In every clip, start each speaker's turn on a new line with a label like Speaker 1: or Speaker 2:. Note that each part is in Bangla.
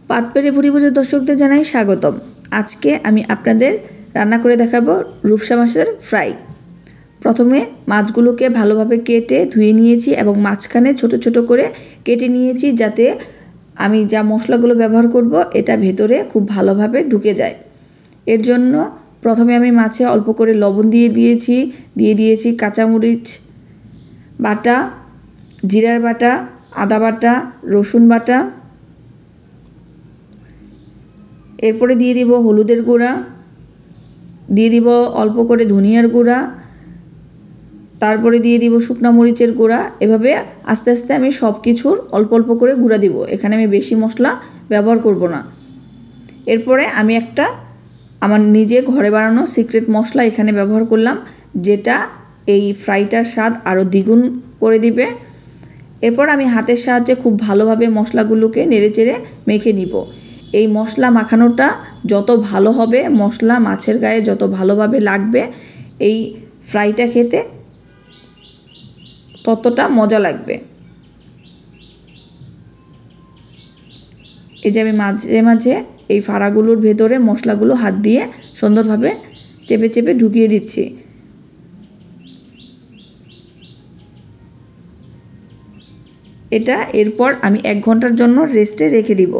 Speaker 1: পাতপেরে ভুড়ি ভুজের দর্শকদের জানাই স্বাগতম। আজকে আমি আপনাদের রান্না করে দেখাবো রূপসা মাছের ফ্রাই। প্রথমে মাছগুলোকে ভালোভাবে কেটে ধুয়ে নিয়েছি এবং মাঝখানে ছোট ছোট করে কেটে নিয়েছি, যাতে আমি যা মশলাগুলো ব্যবহার করব এটা ভেতরে খুব ভালোভাবে ঢুকে যায়। এর জন্য প্রথমে আমি মাছে অল্প করে লবণ দিয়ে দিয়েছি কাঁচামরিচ বাটা, জিরার বাটা, আদা বাটা, রসুন বাটা। এরপরে দিয়ে দিব হলুদের গুঁড়া, দিয়ে দিব অল্প করে ধনিয়ার গুঁড়া, তারপরে দিয়ে দিব শুকনা মরিচের গুঁড়া। এভাবে আস্তে আস্তে আমি সব কিছুর অল্প অল্প করে গুঁড়া দিব। এখানে আমি বেশি মশলা ব্যবহার করব না। এরপরে আমি একটা আমার নিজে ঘরে বানানো সিক্রেট মশলা এখানে ব্যবহার করলাম, যেটা এই ফ্রাইটার স্বাদ আরও দ্বিগুণ করে দিবে। এরপর আমি হাতের সাহায্যে খুব ভালোভাবে মশলাগুলোকে নেড়েচেড়ে মেখে নিব। এই মশলা মাখানোটা যত ভালো হবে, মশলা মাছের গায়ে যত ভালোভাবে লাগবে, এই ফ্রাইটা খেতে ততটা মজা লাগবে। এই যে আমি মাঝে মাঝে এই ফাড়াগুলোর ভেতরে মশলাগুলো হাত দিয়ে সুন্দরভাবে চেপে চেপে ঢুকিয়ে দিচ্ছি। এটা এরপর আমি 1 ঘন্টার জন্য রেস্টে রেখে দিব।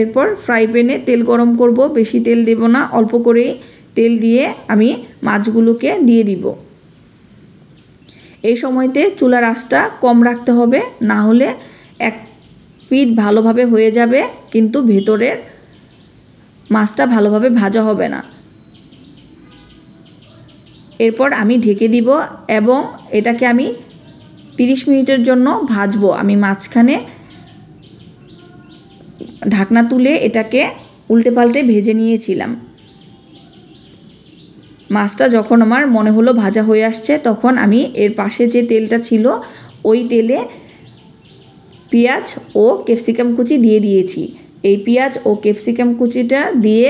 Speaker 1: এরপর ফ্রাই প্যানে তেল গরম করব, বেশি তেল দেব না, অল্প করেই তেল দিয়ে আমি মাছগুলোকে দিয়ে দিব। এই সময়তে চুলার আঁচটা কম রাখতে হবে, না হলে এক পিঠ ভালোভাবে হয়ে যাবে কিন্তু ভেতরের মাছটা ভালোভাবে ভাজা হবে না। এরপর আমি ঢেকে দিব এবং এটাকে আমি 30 মিনিটের জন্য ভাজবো। আমি মাঝখানে ঢাকনা তুলে এটাকে উল্টে পাল্টে ভেজে নিয়েছিলাম। মাছটা যখন আমার মনে হলো ভাজা হয়ে আসছে, তখন আমি এর পাশে যে তেলটা ছিল ওই তেলে পেঁয়াজ ও ক্যাপসিকাম কুচি দিয়ে দিয়েছি। এই পেঁয়াজ ও ক্যাপসিকাম কুচিটা দিয়ে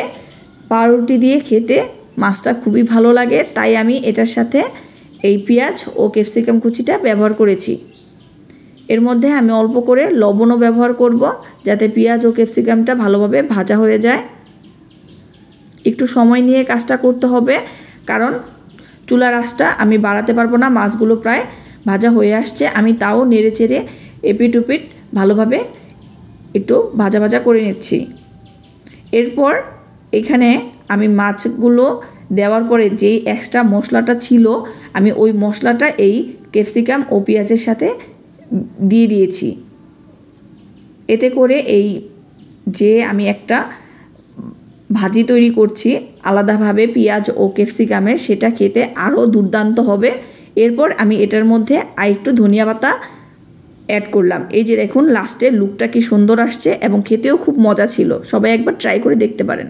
Speaker 1: পাউরুটি দিয়ে খেতে মাছটা খুবই ভালো লাগে, তাই আমি এটার সাথে এই পেঁয়াজ ও ক্যাপসিকাম কুচিটা ব্যবহার করেছি। এর মধ্যে আমি অল্প করে লবণও ব্যবহার করব, যাতে পেঁয়াজ ও ক্যাপসিকামটা ভালোভাবে ভাজা হয়ে যায়। একটু সময় নিয়ে কাজটা করতে হবে, কারণ চুলার আঁচটা আমি বাড়াতে পারবো না। মাছগুলো প্রায় ভাজা হয়ে আসছে, আমি তাও নেড়ে চেড়ে এপিট ওপিট ভালোভাবে একটু ভাজা ভাজা করে নিচ্ছি। এরপর এখানে আমি মাছগুলো দেওয়ার পরে যেই এক্সট্রা মশলাটা ছিল, আমি ওই মশলাটা এই ক্যাপসিকাম ও পেঁয়াজের সাথে দিয়ে দিয়েছি। এতে করে এই যে আমি একটা ভাজি তৈরি করছি আলাদাভাবে পেঁয়াজ ও ক্যাপসিকামের, সেটা খেতে আরও দুর্দান্ত হবে। এরপর আমি এটার মধ্যে আরেকটু ধনিয়া পাতা অ্যাড করলাম। এই যে দেখুন লাস্টের লুকটা কি সুন্দর আসছে এবং খেতেও খুব মজা ছিল। সবাই একবার ট্রাই করে দেখতে পারেন।